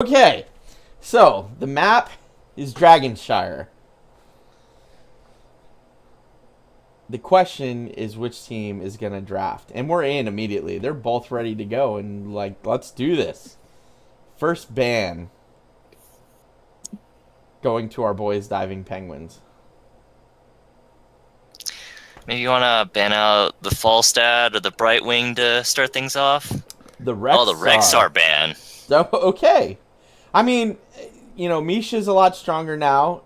Okay, so the map is Shire. The question is which team is going to draft. And we're in immediately. They're both ready to go. And, let's do this. First ban going to our boys Diving Penguins. Maybe you want to ban out the Falstad or the Brightwing to start things off? The Rexar. Oh, the Rexar ban. So, okay. I mean, Misha's a lot stronger now.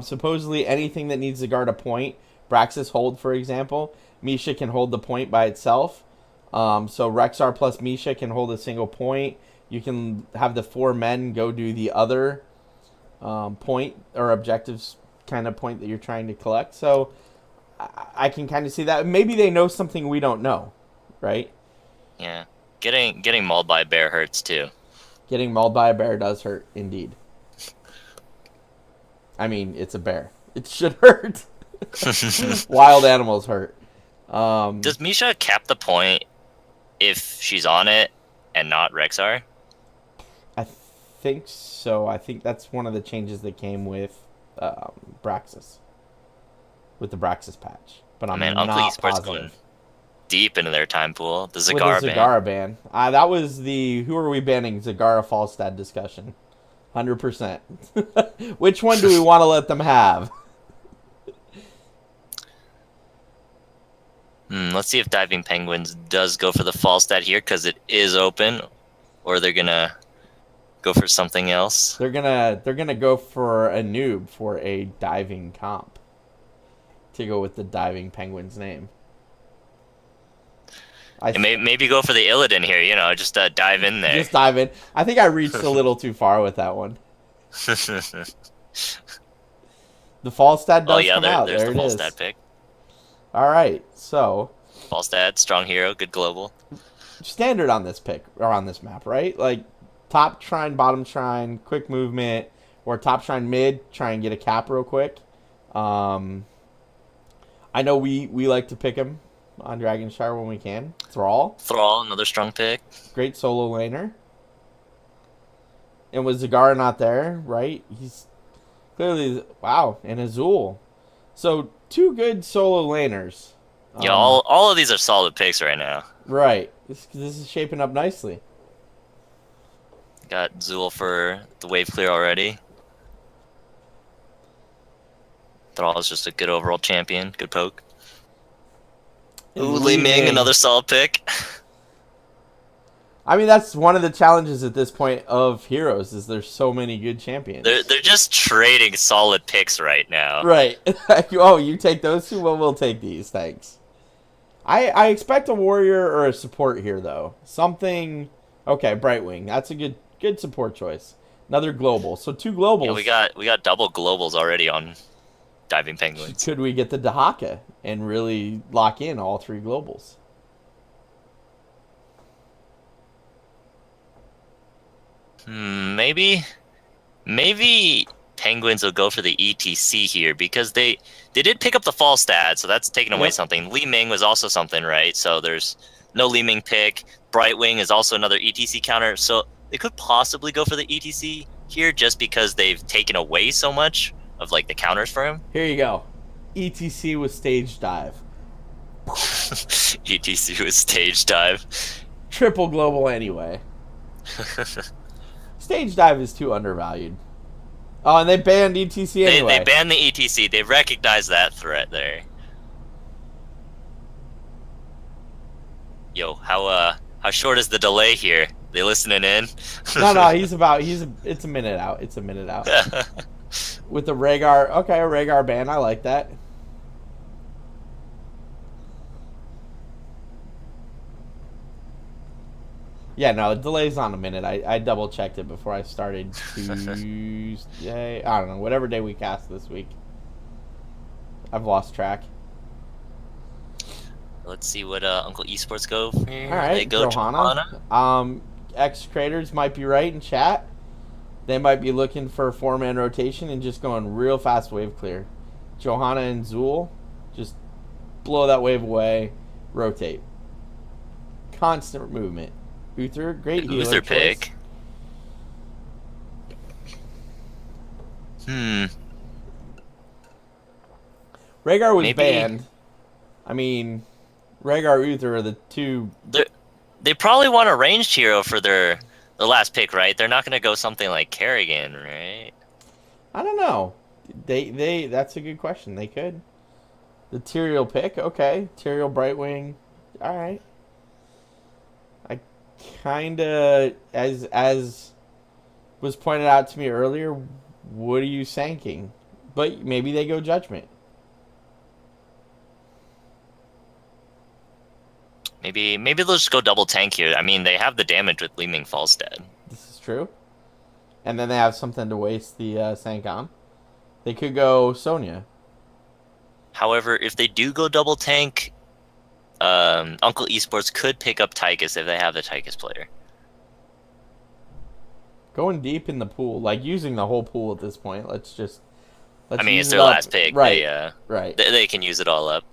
Supposedly anything that needs to guard a point, Braxis hold, for example, Misha can hold the point by itself. So Rexar plus Misha can hold a single point. You can have the 4 men go do the other point or objectives kind of point that you're trying to collect. So I can kind of see that. Maybe they know something we don't know, right? Yeah. Getting mauled by a bear hurts too. Getting mauled by a bear does hurt, indeed. I mean, it's a bear. It should hurt. Wild animals hurt. Does Misha cap the point if she's on it and not Rexar? I think so. I think that's one of the changes that came with Braxis. With the Braxis patch. But I'm Uncle not eSports positive. going deep into their time pool. The With Zagara the ban. Zagara ban. That was the who are we banning Zagara Falstad discussion. 100%. Which one do we want to let them have? Let's see if Diving Penguins does go for the Falstad here because it is open, or they're gonna go for something else. They're gonna go for a noob for a diving comp to go with the Diving Penguins name. Maybe go for the Illidan here. Just dive in there. Just dive in. I think I reached a little too far with that one. The Falstad does come out. There's there the it is. Falstad pick. All right, so Falstad, strong hero, good global. Standard on this pick or on this map, right? Like top shrine, bottom shrine, quick movement, or top shrine mid, try and get a cap real quick. I know we like to pick him on Shire when we can. Thrall, another strong pick. great solo laner. And with Zagara not there, right? He's clearly and Azul. So 2 good solo laners. Yeah, all of these are solid picks right now. Right. This is shaping up nicely. Got Zool for the wave clear already. Thrall is just a good overall champion. Good poke. Ooh, Li Ming, another solid pick. I mean, that's one of the challenges at this point of Heroes is there's so many good champions. They're just trading solid picks right now. Right. Oh, you take those 2? Well, we'll take these. Thanks. I expect a warrior or a support here, though. Something... Okay, Brightwing. That's a good support choice. Another global. So 2 globals. Yeah, we got double globals already on Diving Penguins. Could we get the Dahaka and really lock in all 3 globals? Maybe Penguins will go for the ETC here because they did pick up the Falstad, so that's taking away something. Li Ming was also something, right? So there's no Li Ming pick. Brightwing is also another ETC counter, so they could possibly go for the ETC here just because they've taken away so much of the counters for him. Here you go. ETC with stage dive. ETC with stage dive. Triple global anyway. Stage dive is too undervalued. Oh, and they banned ETC anyway. They banned the ETC. They recognize that threat there. Yo, how short is the delay here? They listening in? No, it's a minute out. It's a minute out. With the Rhaegar, okay, a Rhaegar ban, I like that. Yeah, no, the delay's on a minute. I double checked it before I started Tuesday. I don't know, whatever day we cast this week. I've lost track. Let's see what Uncle eSports go for. All right, they go Johanna. X-Creators might be right in chat. They might be looking for a 4-man rotation and just going real fast wave clear. Johanna and Zool, just blow that wave away, rotate. Constant movement. Uther, great healer Uther choice. pick. Hmm. Rhaegar was Maybe banned. I mean, Rhaegar, Uther are the two. they probably want a ranged hero for their last pick, right? They're not gonna go something like Kerrigan, right? I don't know. That's a good question. They could. The Tyrael pick, okay. Tyrael Brightwing, all right. I kind of, as was pointed out to me earlier, what are you sanking? But maybe they go Judgment. Maybe they'll just go double tank here. I mean, they have the damage with Leeming Falstad. This is true. And then they have something to waste the sank on. They could go Sonya. However, if they do go double tank, Uncle Esports could pick up Tychus if they have the Tychus player. Going deep in the pool, like using the whole pool at this point. Let's I mean, use it's it their up. last pick. Right. Right. They can use it all up.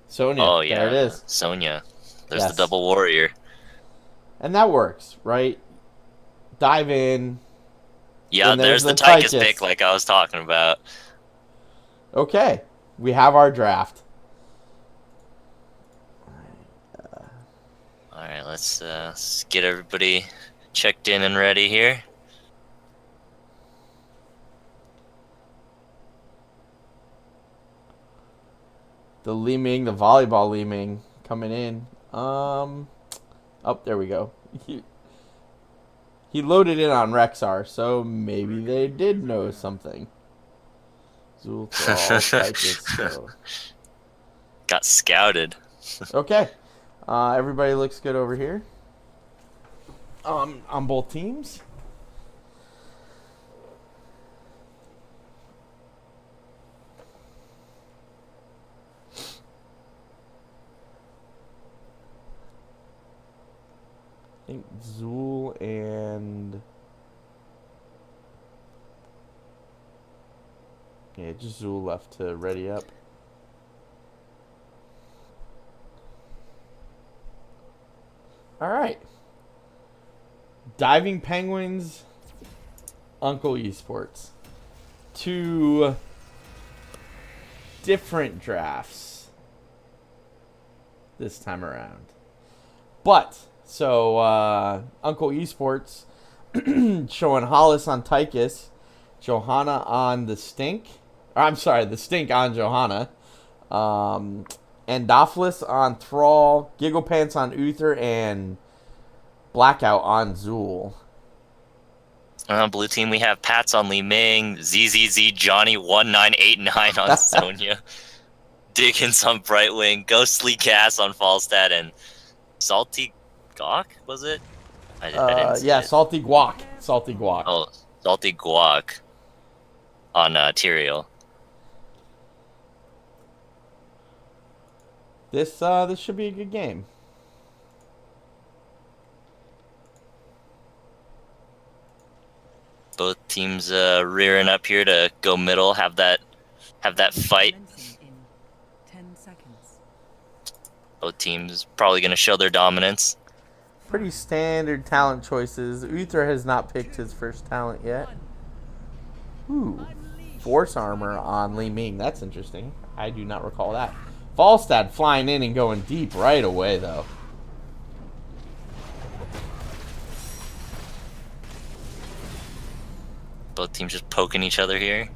Sonya. Oh yeah, There it is. Sonya. There's Yes. the double warrior. And that works, right? Dive in. Yeah, And there's there's the the Tychus Tychus. pick like I was talking about. Okay. We have our draft. Alright, let's get everybody checked in and ready here. The Leeming, the volleyball Leeming coming in. Oh, there we go. He loaded in on Rexar, so maybe they did know something. Zulthal, Tychus, so. Got scouted. Okay. Everybody looks good over here. On both teams. I think Zool and... Yeah, just Zool left to ready up. Alright. Diving Penguins, Uncle Esports. Two different drafts this time around. But, so, Uncle Esports showing Hollis on Tychus, Johanna on the Stink. I'm sorry, the Stink on Johanna. Andophilis on Thrall, Giggle Pants on Uther, and Blackout on Zool. Blue team, we have Pats on Li Ming, ZZZ Johnny 1989 on Sonya, Dickens on Brightwing, Ghostly Cass on Falstad, and Salty Gawk, was it? I didn't see it. Salty Guac. Salty Guac. Oh, Salty Guac on Tyrael. This should be a good game. Both teams rearing up here to go middle, have that fight. Both teams probably going to show their dominance. Pretty standard talent choices. Uther has not picked his first talent yet. Ooh, Force Armor on Li Ming. That's interesting. I do not recall that. Falstad flying in and going deep right away, though. Both teams just poking each other here.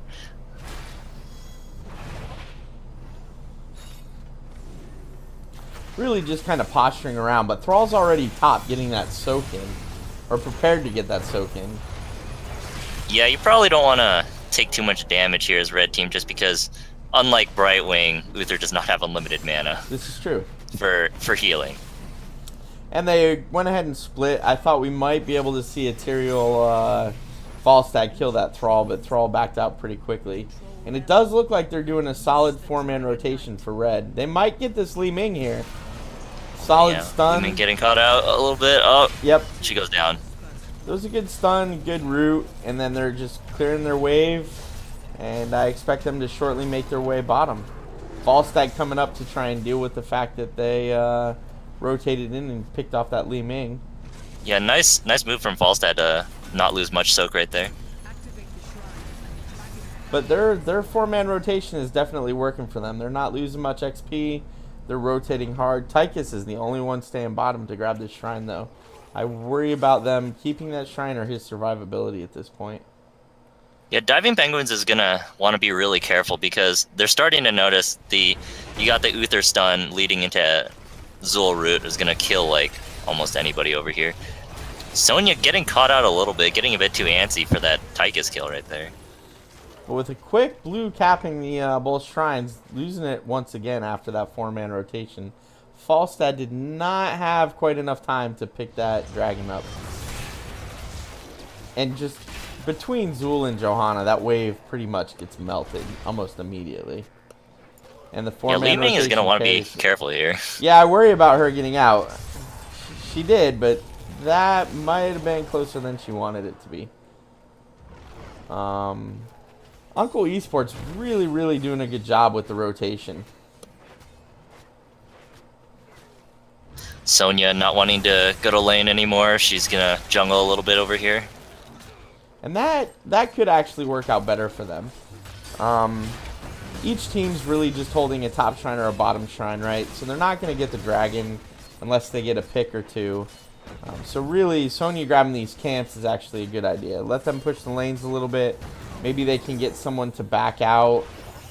Really just kind of posturing around, but Thrall's already top getting that soak in. Or prepared to get that soak in. Yeah, you probably don't want to take too much damage here as red team, just because, unlike Brightwing, Uther does not have unlimited mana. This is true. For healing. And they went ahead and split. I thought we might be able to see a Tyrael Falstad kill that Thrall, but Thrall backed out pretty quickly. And it does look like they're doing a solid 4-man rotation for red. They might get this Li Ming here. Solid stun. Li Ming getting caught out a little bit. Oh, yep. She goes down. It was a good stun, good root, and then they're just clearing their wave. And I expect them to shortly make their way bottom. Falstad coming up to try and deal with the fact that they rotated in and picked off that Li Ming. Yeah, nice move from Falstad to not lose much soak right there. But their 4-man rotation is definitely working for them. They're not losing much XP. They're rotating hard. Tychus is the only one staying bottom to grab this shrine, though. I worry about them keeping that shrine or his survivability at this point. Yeah, Diving Penguins is gonna want to be really careful because they're starting to notice you got the Uther stun leading into Zul root is gonna kill like almost anybody over here. Sonya getting caught out a little bit, getting a bit too antsy for that Tychus kill right there. But with a quick blue capping the both shrines, losing it once again after that 4-man rotation, Falstad did not have quite enough time to pick that dragon up. And just between Zul and Johanna, that wave pretty much gets melted almost immediately. And the 4-man Li Ming rotation is gonna want to be careful here. Yeah, I worry about her getting out. She did, but that might have been closer than she wanted it to be. Uncle eSports really doing a good job with the rotation. Sonya not wanting to go to lane anymore. She's gonna jungle a little bit over here. And that could actually work out better for them. Each team's really just holding a top shrine or a bottom shrine, right? So they're not going to get the dragon unless they get a pick or two. So really, Sonya grabbing these camps is actually a good idea. Let them push the lanes a little bit. Maybe they can get someone to back out,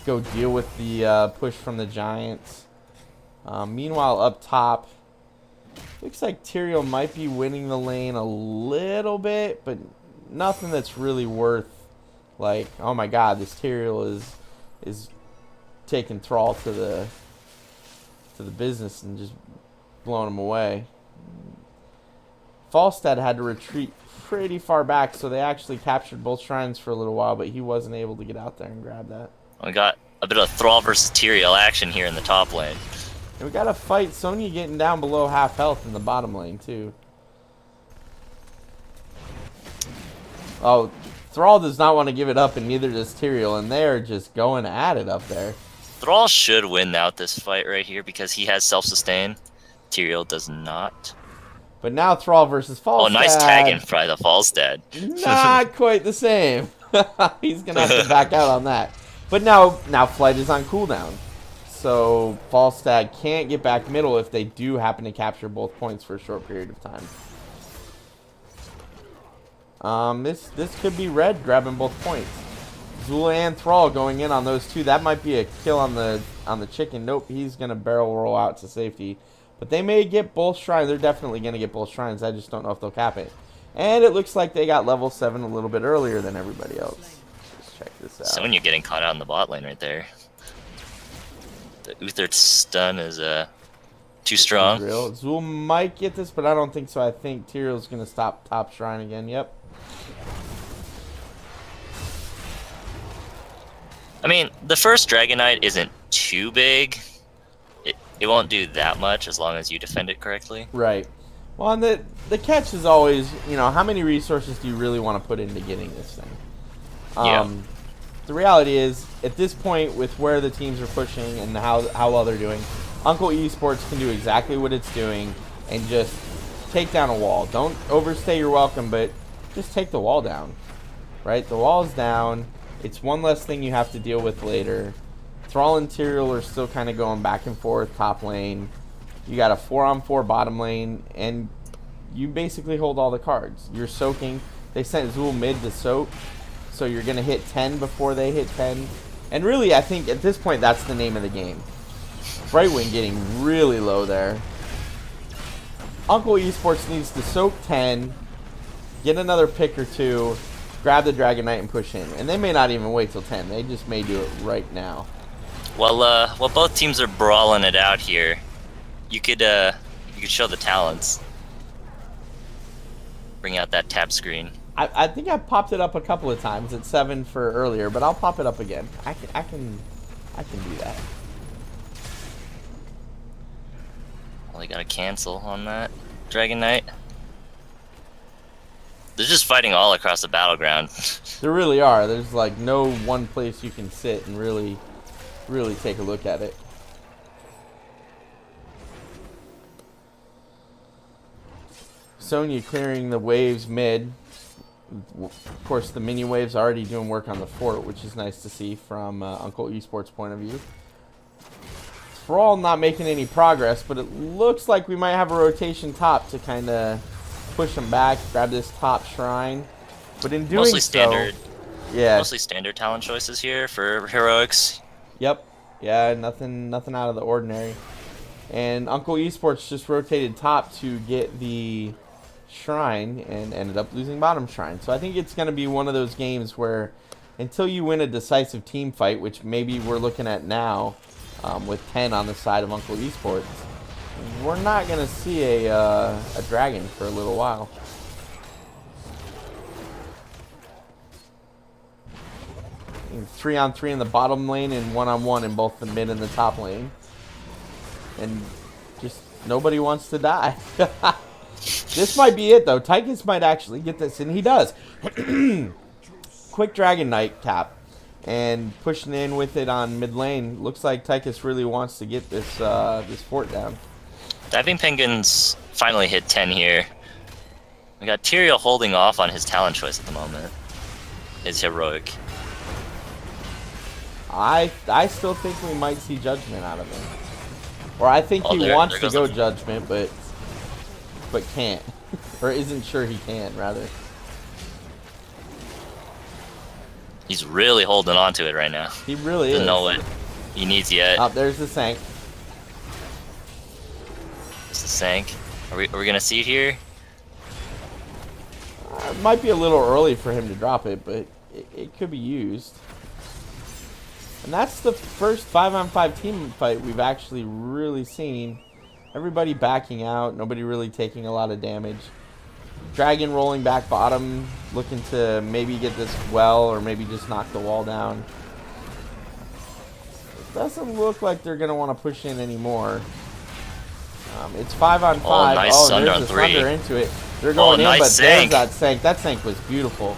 go deal with the push from the Giants. Meanwhile, up top, looks like Tyrael might be winning the lane a little bit, but nothing that's really worth, like, oh my god, this Tyrael is taking Thrall to the business and just blowing him away. Falstad had to retreat pretty far back, so they actually captured both shrines for a little while, but he wasn't able to get out there and grab that. We got a bit of Thrall versus Tyrael action here in the top lane. And we got to fight Sonya getting down below half health in the bottom lane, too. Oh, Thrall does not want to give it up, and neither does Tyrael, and they're just going at it up there. Thrall should win out this fight right here because he has self-sustain. Tyrael does not. But now Thrall versus Falstad. Oh, nice tagging by the Falstad. Not quite the same. He's going to have to back out on that. But now Flight is on cooldown. So Falstad can't get back middle if they do happen to capture both points for a short period of time. This could be red grabbing both points. Zula and Thrall going in on those two. That might be a kill on the chicken. Nope, he's going to barrel roll out to safety. But they may get both shrines. They're definitely going to get both shrines. I just don't know if they'll cap it. And it looks like they got level 7 a little bit earlier than everybody else. Let's check this out. Sonya getting caught out in the bot lane right there. The Uther stun is too strong. Real. Zul might get this, but I don't think so. I think Tyrael's going to stop top shrine again. Yep. I mean, the first Dragon Knight isn't too big. It won't do that much as long as you defend it correctly. Right. Well, and the catch is always, how many resources do you really want to put into getting this thing? Yeah. The reality is, at this point, with where the teams are pushing and how well they're doing, Uncle eSports can do exactly what it's doing and just take down a wall. Don't overstay your welcome, but just take the wall down. Right? The wall's down. It's one less thing you have to deal with later. Thrall and Tyrael are still kind of going back and forth top lane. You got a 4-on-4 bottom lane, and you basically hold all the cards. You're soaking. They sent Zul mid to soak, so you're going to hit 10 before they hit 10. And really, I think at this point, that's the name of the game. Brightwing getting really low there. Uncle eSports needs to soak 10, get another pick or two, grab the Dragon Knight and push in. And they may not even wait till 10. They just may do it right now. Well, while both teams are brawling it out here, you could show the talents. Bring out that tab screen. I think I popped it up a couple of times at 7 for earlier, but I'll pop it up again. I can do that. Well, they gotta cancel on that Dragon Knight. They're just fighting all across the battleground. There really are. There's like no one place you can sit and really really take a look at it. Sonya clearing the waves mid. Of course, the mini waves already doing work on the fort, which is nice to see from Uncle eSports' point of view. Thrall not making any progress, but it looks like we might have a rotation top to kind of push him back, grab this top shrine. But in doing Mostly standard. Yeah. Mostly standard talent choices here for heroics. Yep. Yeah, nothing out of the ordinary. And Uncle eSports just rotated top to get the shrine and ended up losing bottom shrine. So I think it's going to be one of those games where until you win a decisive team fight, which maybe we're looking at now with 10 on the side of Uncle eSports, we're not going to see a dragon for a little while. And 3-on-3 in the bottom lane and 1-on-1 in both the mid and the top lane. And just nobody wants to die. This might be it, though. Tychus might actually get this, and he does. Quick Dragon Knight cap. And pushing in with it on mid lane. Looks like Tychus really wants to get this this fort down. Diving Penguins finally hit 10 here. We got Tyrael holding off on his talent choice at the moment. His heroic. I still think we might see Judgment out of him. Or I think he wants to go Judgment, but can't. Or isn't sure he can, rather. He's really holding on to it right now. He really Doesn't is. know what he needs yet. Oh, there's the Sank. It's the Sank. Are we gonna see it here? It might be a little early for him to drop it, but it could be used. And that's the first 5-on-5 team fight we've actually really seen. Everybody backing out, nobody really taking a lot of damage. Dragon rolling back bottom, looking to maybe get this well or maybe just knock the wall down. It doesn't look like they're going to want to push in anymore. It's 5-on-5. Oh, nice Sunder on there's the 3. Sunder into it. They're going in, nice but Sank. there's that Sank. That Sank was beautiful.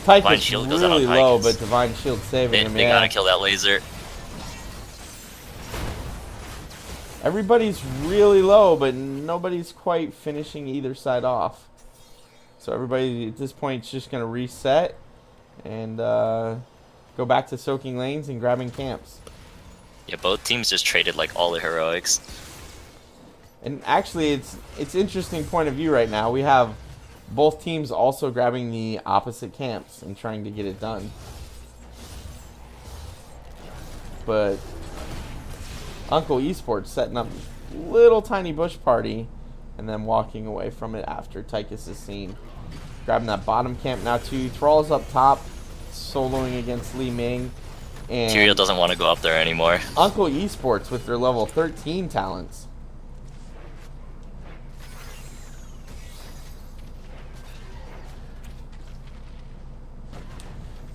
Tychus Shield goes out really on low, Tychus. but Divine Shield saving him. They Yeah. gotta kill that laser. Everybody's really low, but nobody's quite finishing either side off. So everybody at this point is just going to reset and go back to soaking lanes and grabbing camps. Yeah, both teams just traded like all the heroics. And actually, it's interesting point of view right now. We have both teams also grabbing the opposite camps and trying to get it done. But Uncle eSports setting up a little tiny bush party and then walking away from it after Tychus is seen. Grabbing that bottom camp now too. Thrall's up top, soloing against Li Ming. And Tyrael doesn't want to go up there anymore. Uncle eSports with their level 13 talents.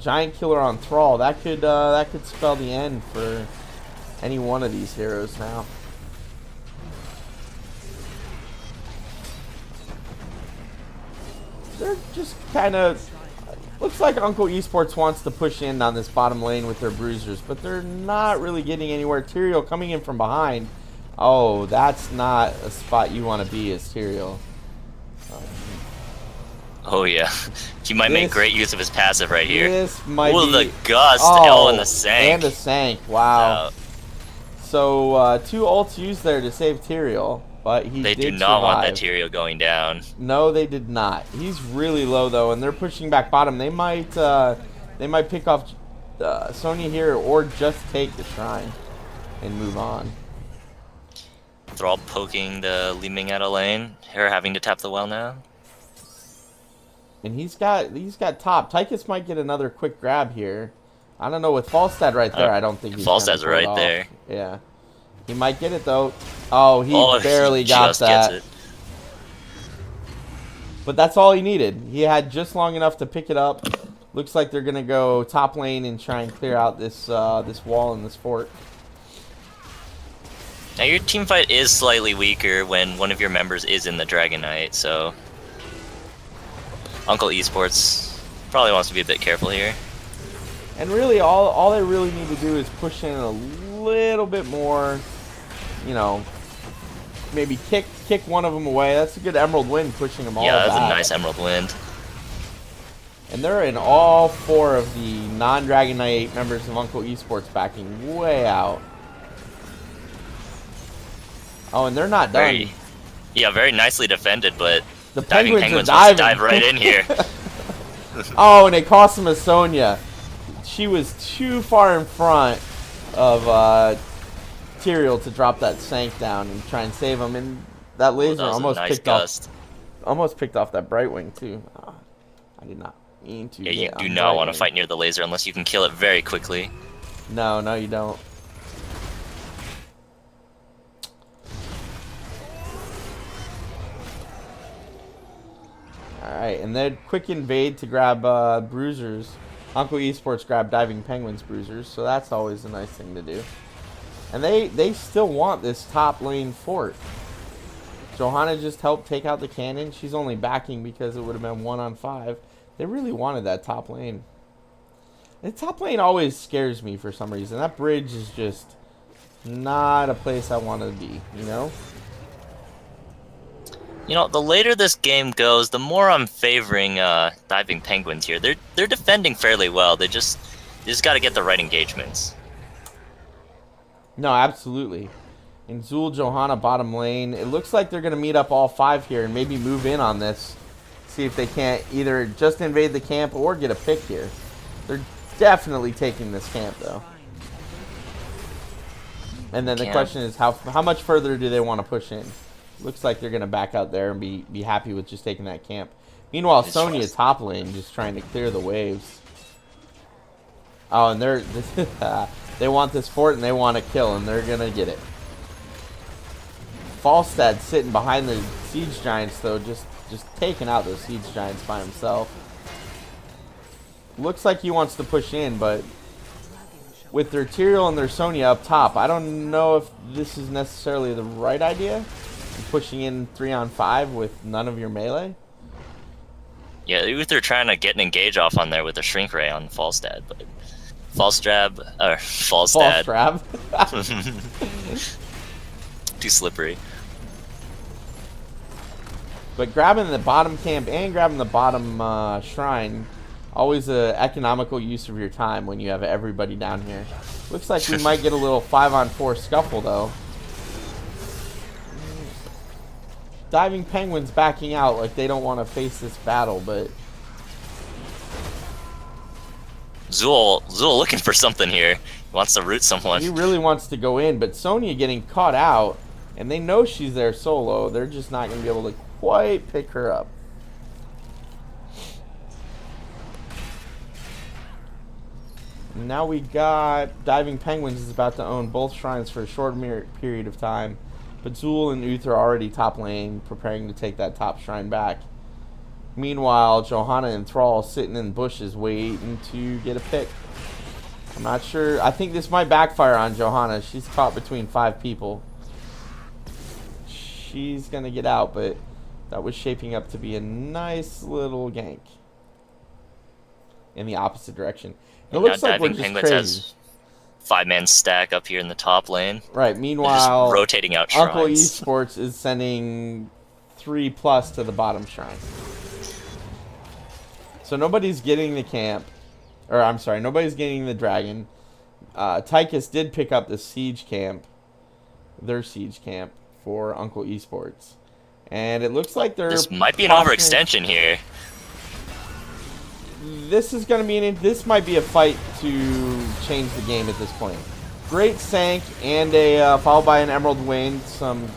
Giant killer on Thrall. That could spell the end for any one of these heroes now. They're just kind of... Looks like Uncle eSports wants to push in on this bottom lane with their bruisers, but they're not really getting anywhere. Tyrael coming in from behind. Oh, that's not a spot you want to be as Tyrael. Oh yeah, he might make great use of his passive right here. This might Ooh, be... the gust, Oh, and the Sank. And the Sank, wow. So, 2 ults used there to save Tyrael, but he They did do not want survive. that Tyrael going down. No, they did not. He's really low, though, and they're pushing back bottom. They might pick off Sonya here or just take the shrine and move on. Thrall poking the Li Ming out of lane. Her having to tap the well now. And he's got top. Tychus might get another quick grab here. I don't know, with Falstad right there, I don't think he's gonna Falstad's pull it right off. there. Yeah. He might get it, though. Oh, he barely he got just that. Gets it. But that's all he needed. He had just long enough to pick it up. Looks like they're going to go top lane and try and clear out this this wall and this fort. Now your team fight is slightly weaker when one of your members is in the Dragon Knight, so Uncle eSports probably wants to be a bit careful here. And really, all they really need to do is push in a little bit more, you know, maybe kick one of them away. That's a good Emerald Wind pushing them all back. Yeah, that's a nice Emerald Wind. And they're in all 4 of the non-Dragon Knight members of Uncle Esports backing way out. Oh, and they're not done. Very nicely defended, but the Diving Penguins wants to dive right in here. Oh, and it cost him a Sonya. She was too far in front of Tyrael to drop that Sank down and try and save him. And that laser almost picked off that Brightwing too. I did not mean to. Yeah, you do not want to fight near the laser unless you can kill it very quickly. No, you don't. Alright, and then quick invade to grab bruisers. Uncle Esports grabbed Diving Penguins bruisers, so that's always a nice thing to do. And they still want this top lane fort. Johanna just helped take out the cannon. She's only backing because it would have been 1-on-5. They really wanted that top lane. The top lane always scares me for some reason. That bridge is just not a place I want to be, you know? You know, the later this game goes, the more I'm favoring Diving Penguins here. They're defending fairly well. They just got to get the right engagements. No, absolutely. And Zul, Johanna, bottom lane. It looks like they're going to meet up all 5 here and maybe move in on this. See if they can't either just invade the camp or get a pick here. They're definitely taking this camp, though. And then the question is, how much further do they want to push in? Looks like they're going to back out there and be happy with just taking that camp. Meanwhile, Sonya top lane just trying to clear the waves. Oh, and they want this fort and they want to kill, and they're going to get it. Falstad sitting behind the Siege Giants, though, just taking out those Siege Giants by himself. Looks like he wants to push in, but with their Tyrael and their Sonya up top, I don't know if this is necessarily the right idea. Pushing in 3-on-5 with none of your melee. Yeah, Uther trying to get an engage off on there with a Shrink Ray on Falstad, but Falstad. Too slippery. But grabbing the bottom camp and grabbing the bottom shrine, always an economical use of your time when you have everybody down here. Looks like we might get a little 5-on-4 scuffle, though. Diving Penguins backing out like they don't want to face this battle, but Zul looking for something here. He wants to root someone. He really wants to go in, but Sonya getting caught out, and they know she's there solo. They're just not going to be able to quite pick her up. Now we got Diving Penguins is about to own both shrines for a short period of time. But Zul and Uther are already top lane, preparing to take that top shrine back. Meanwhile, Johanna and Thrall sitting in bushes waiting to get a pick. I'm not sure. I think this might backfire on Johanna. She's caught between 5 people. She's going to get out, but that was shaping up to be a nice little gank in the opposite direction. It looks like we're just crazy. 5-man stack up here in the top lane. Right. Meanwhile, just rotating out shrines. Uncle Esports is sending 3+ to the bottom shrine. So nobody's getting the camp. Or, I'm sorry, nobody's getting the dragon. Tychus did pick up the siege camp. Their siege camp for Uncle Esports. And it looks like they're... This might be an overextension here. This is going to be this might be a fight to change the game at this point. Great Sank and a followed by an Emerald Wind. Some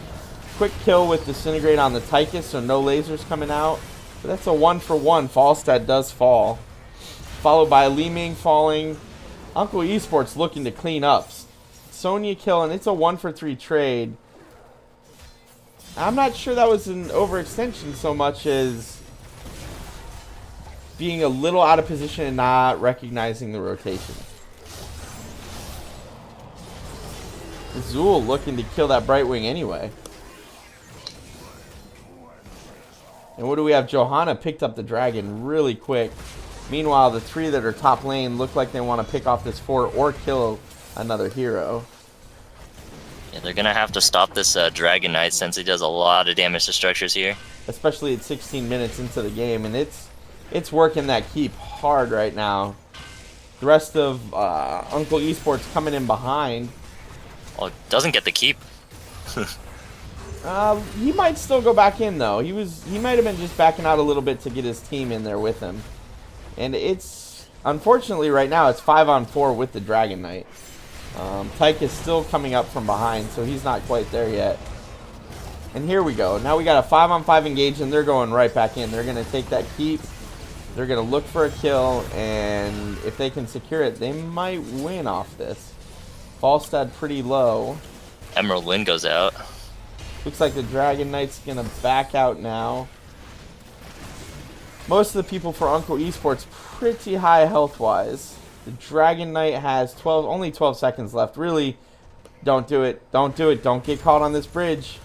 quick kill with Disintegrate on the Tychus, so no lasers coming out. But that's a 1-for-1. Falstad does fall. Followed by Li Ming falling. Uncle Esports looking to clean up. Sonya kill, and it's a 1-for-3 trade. I'm not sure that was an overextension so much as being a little out of position and not recognizing the rotation. Zul looking to kill that Brightwing anyway. And what do we have? Johanna picked up the dragon really quick. Meanwhile, the 3 that are top lane look like they want to pick off this fort or kill another hero. Yeah, they're gonna have to stop this Dragon Knight since he does a lot of damage to structures here. Especially at 16 minutes into the game, and it's working that keep hard right now. The rest of Uncle Esports coming in behind. Well, doesn't get the keep. He might still go back in though. He might have been just backing out a little bit to get his team in there with him. And it's unfortunately right now it's 5-on-4 with the Dragon Knight. Tyke is still coming up from behind, so he's not quite there yet. And here we go. Now we got a 5-on-5 engage, and they're going right back in. They're going to take that keep. They're going to look for a kill, and if they can secure it, they might win off this. Falstad pretty low. Emerald Wind goes out. Looks like the Dragon Knight's going to back out now. Most of the people for Uncle Esports pretty high health-wise. The Dragon Knight has only 12 seconds left. Really, don't do it. Don't do it. Don't get caught on this bridge.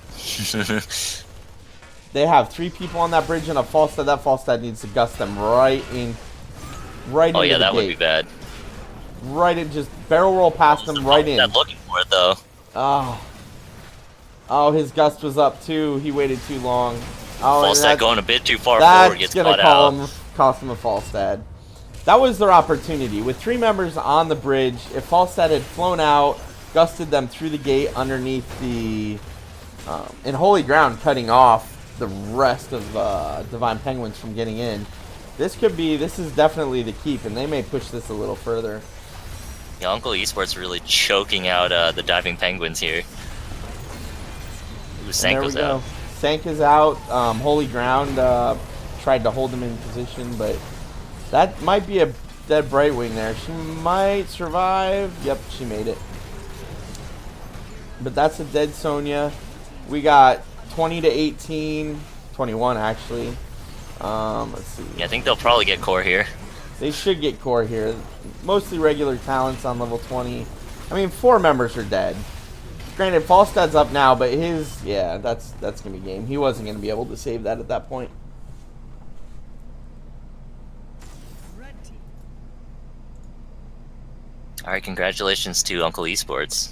They have 3 people on that bridge and a Falstad. That Falstad needs to gust them right in. Right. Oh yeah, that gate. would be bad. Right in, just barrel roll past them right in. Not looking for it though. Oh, his gust was up too. He waited too long. Oh, Falstad going a bit too far forward, gets caught out. Cost him a Falstad. That was their opportunity. With 3 members on the bridge, if Falstad had flown out, gusted them through the gate underneath the in Holy Ground, cutting off the rest of Divine Penguins from getting in, this is definitely the keep, and they may push this a little further. Yeah, Uncle Esports really choking out the Diving Penguins here. Ooh, Sanko's out. Sank is out. Holy Ground tried to hold him in position, but that might be a dead Brightwing there. She might survive. Yep, she made it. But that's a dead Sonya. We got 20 to 18, 21 actually. Let's see. Yeah, I think they'll probably get core here. They should get core here. Mostly regular talents on level 20. I mean, 4 members are dead. Granted, Falstad's up now, but that's gonna be game. He wasn't gonna be able to save that at that point. All right, congratulations to Uncle Esports.